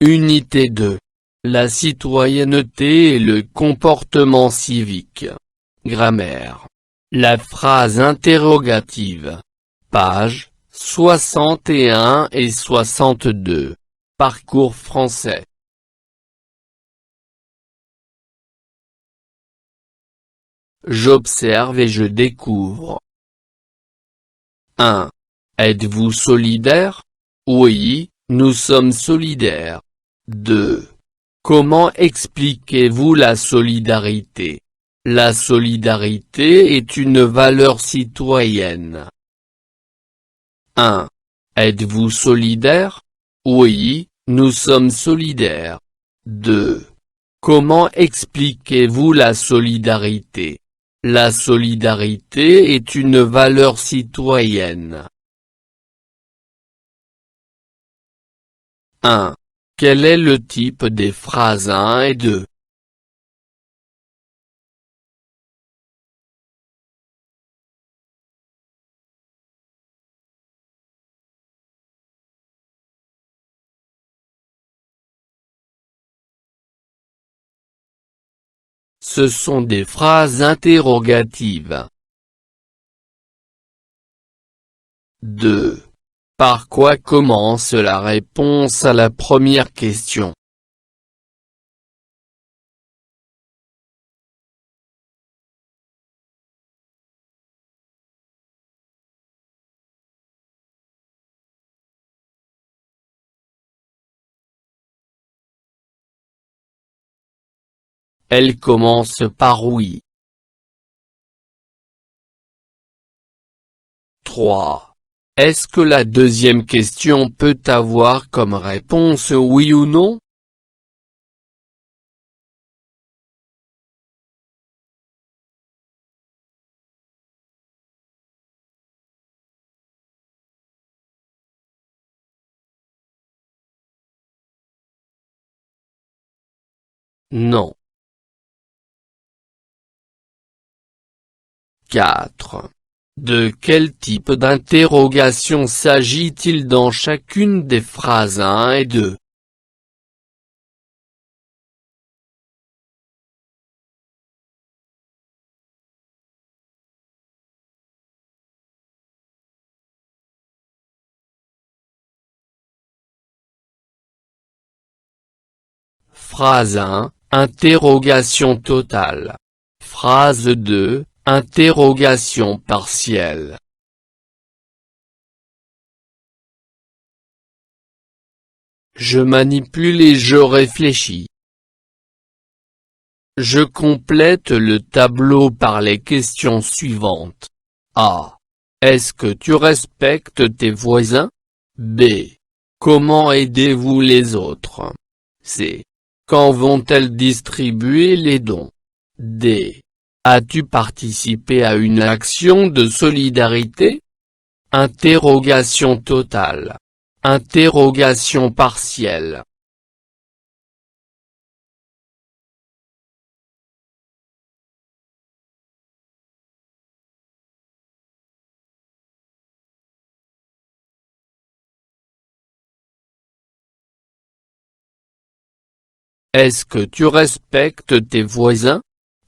Unité 2. La citoyenneté et le comportement civique. Grammaire. La phrase interrogative. Pages 61 et 62. Parcours français. J'observe et je découvre. 1. Êtes-vous solidaire? Oui, nous sommes solidaires. 2. Comment expliquez-vous la solidarité? La solidarité est une valeur citoyenne. 1. Êtes-vous solidaire? Oui, nous sommes solidaires. 2. Comment expliquez-vous la solidarité? La solidarité est une valeur citoyenne. 1. Quel est le type des phrases 1 et 2? Ce sont des phrases interrogatives. 2. Par quoi commence la réponse à la première question? Elle commence par oui. 3. Est-ce que la deuxième question peut avoir comme réponse oui ou non? Non. 4. De quel type d'interrogation s'agit-il dans chacune des phrases 1 et 2? Phrase 1, interrogation totale. Phrase 2, interrogation partielle. Je manipule et je réfléchis. Je complète le tableau par les questions suivantes. A. Est-ce que tu respectes tes voisins? B. Comment aidez-vous les autres? C. Quand vont-elles distribuer les dons? D. As-tu participé à une action de solidarité? Interrogation totale. Interrogation partielle. Est-ce que tu respectes tes voisins?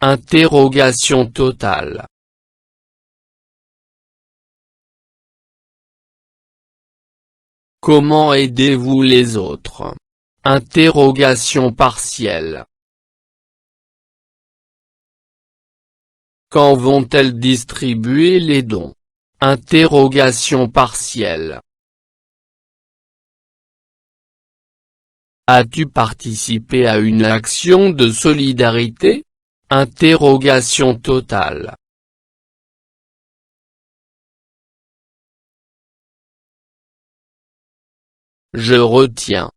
Interrogation totale. Comment aidez-vous les autres? Interrogation partielle. Quand vont-elles distribuer les dons? Interrogation partielle. As-tu participé à une action de solidarité? Interrogation totale. Je retiens.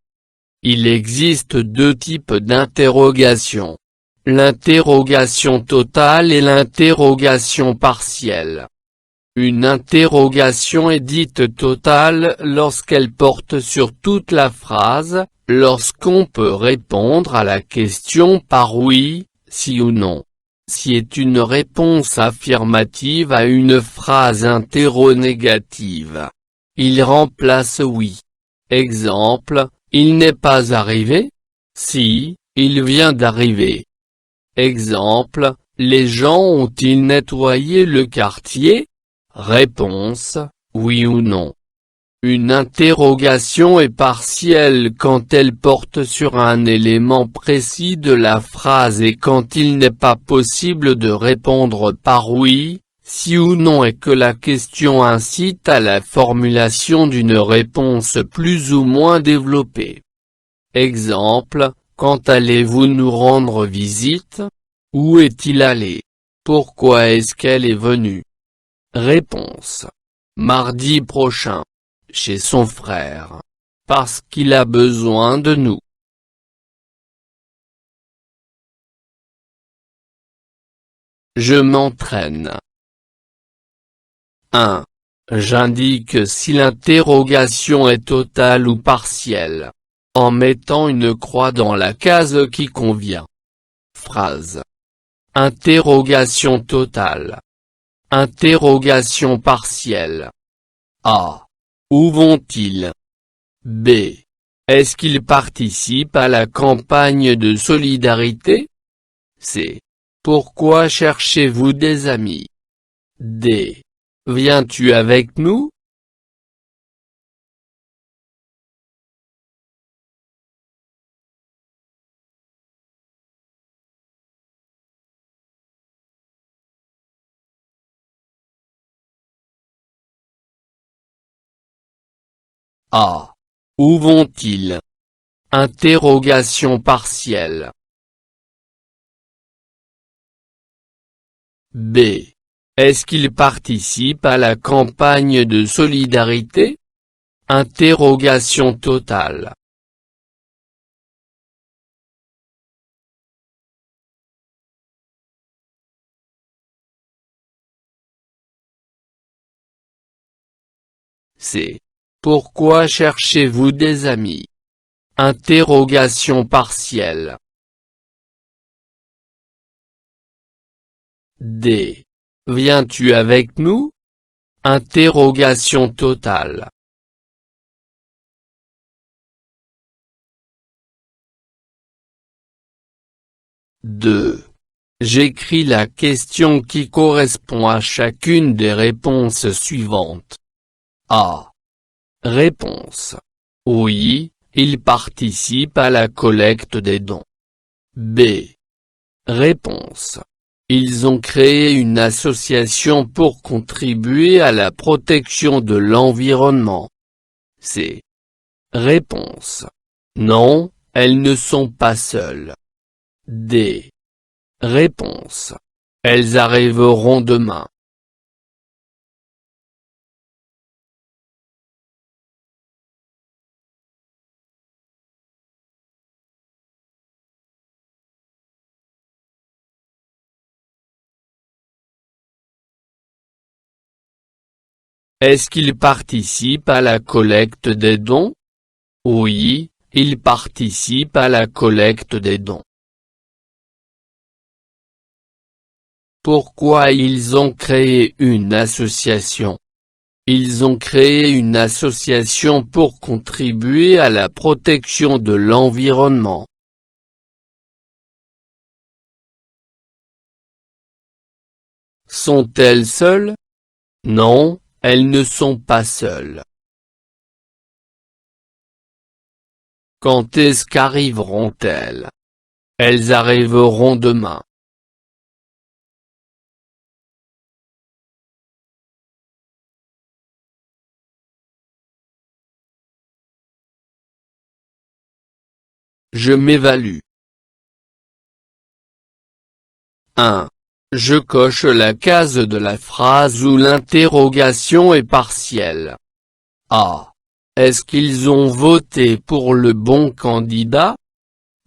Il existe deux types d'interrogation. L'interrogation totale et l'interrogation partielle. Une interrogation est dite totale lorsqu'elle porte sur toute la phrase, lorsqu'on peut répondre à la question par oui, si ou non. Si est une réponse affirmative à une phrase interrogative. Il remplace oui. Exemple, il n'est pas arrivé? Si, il vient d'arriver. Exemple, les gens ont-ils nettoyé le quartier? Réponse, oui ou non. Une interrogation est partielle quand elle porte sur un élément précis de la phrase et quand il n'est pas possible de répondre par oui, si ou non et que la question incite à la formulation d'une réponse plus ou moins développée. Exemple, quand allez-vous nous rendre visite? Où est-il allé? Pourquoi est-ce qu'elle est venue? Réponse. Mardi prochain. Chez son frère. Parce qu'il a besoin de nous. Je m'entraîne. 1. J'indique si l'interrogation est totale ou partielle, en mettant une croix dans la case qui convient. Phrase. Interrogation totale. Interrogation partielle. A. Où vont-ils? B. Est-ce qu'ils participent à la campagne de solidarité? C. Pourquoi cherchez-vous des amis? D. Viens-tu avec nous? A. Où vont-ils? Interrogation partielle. B. Est-ce qu'ils participent à la campagne de solidarité? Interrogation totale. C. Pourquoi cherchez-vous des amis? Interrogation partielle. D. Viens-tu avec nous? Interrogation totale. 2. J'écris la question qui correspond à chacune des réponses suivantes. A. Réponse. Oui, ils participent à la collecte des dons. B. Réponse. Ils ont créé une association pour contribuer à la protection de l'environnement. C. Réponse. Non, elles ne sont pas seules. D. Réponse. Elles arriveront demain. Est-ce qu'ils participent à la collecte des dons? Oui, ils participent à la collecte des dons. Pourquoi ils ont créé une association? Ils ont créé une association pour contribuer à la protection de l'environnement. Sont-elles seules? Non, elles ne sont pas seules. Quand est-ce qu'arriveront-elles? Elles arriveront demain. Je m'évalue. 1. Je coche la case de la phrase où l'interrogation est partielle. A. Est-ce qu'ils ont voté pour le bon candidat?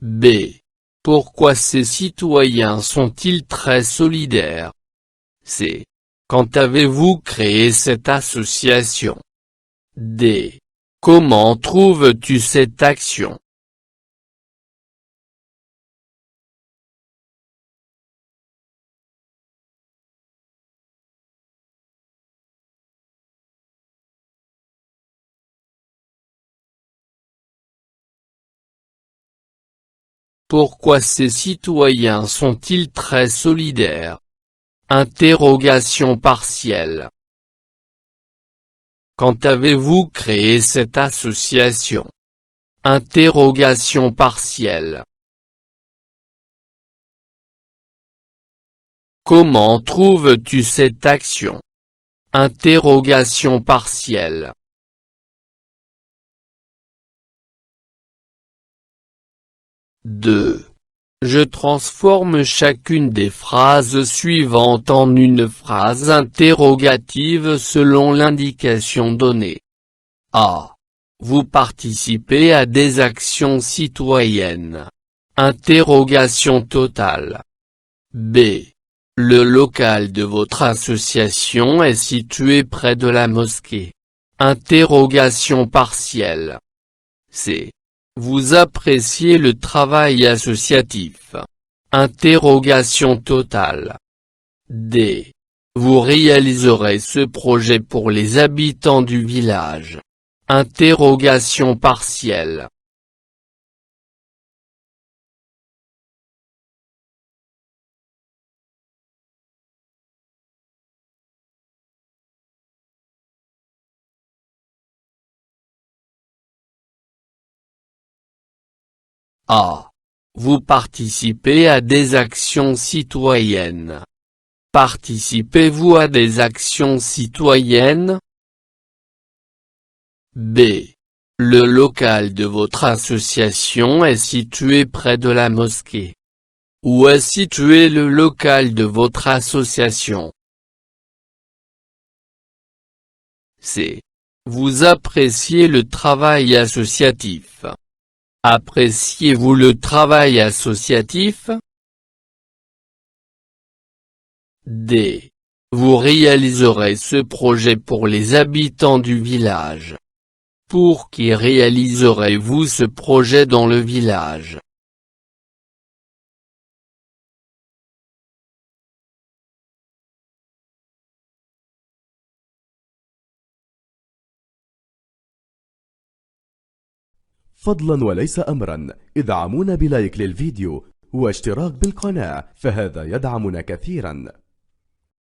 B. Pourquoi ces citoyens sont-ils très solidaires? C. Quand avez-vous créé cette association? D. Comment trouves-tu cette action? Pourquoi ces citoyens sont-ils très solidaires? Interrogation partielle. Quand avez-vous créé cette association? Interrogation partielle. Comment trouves-tu cette action? Interrogation partielle. Deux. Je transforme chacune des phrases suivantes en une phrase interrogative selon l'indication donnée. A. Vous participez à des actions citoyennes. Interrogation totale. B. Le local de votre association est situé près de la mosquée. Interrogation partielle. C. Vous appréciez le travail associatif. Interrogation totale. D. Vous réaliserez ce projet pour les habitants du village. Interrogation partielle. A. Vous participez à des actions citoyennes. Participez-vous à des actions citoyennes? B. Le local de votre association est situé près de la mosquée. Où est situé le local de votre association? C. Vous appréciez le travail associatif. Appréciez-vous le travail associatif? D. Vous réaliserez ce projet pour les habitants du village. Pour qui réaliserez-vous ce projet dans le village? فضلا وليس أمرا ادعمونا بلايك للفيديو واشتراك بالقناة، فهذا يدعمنا كثيرا.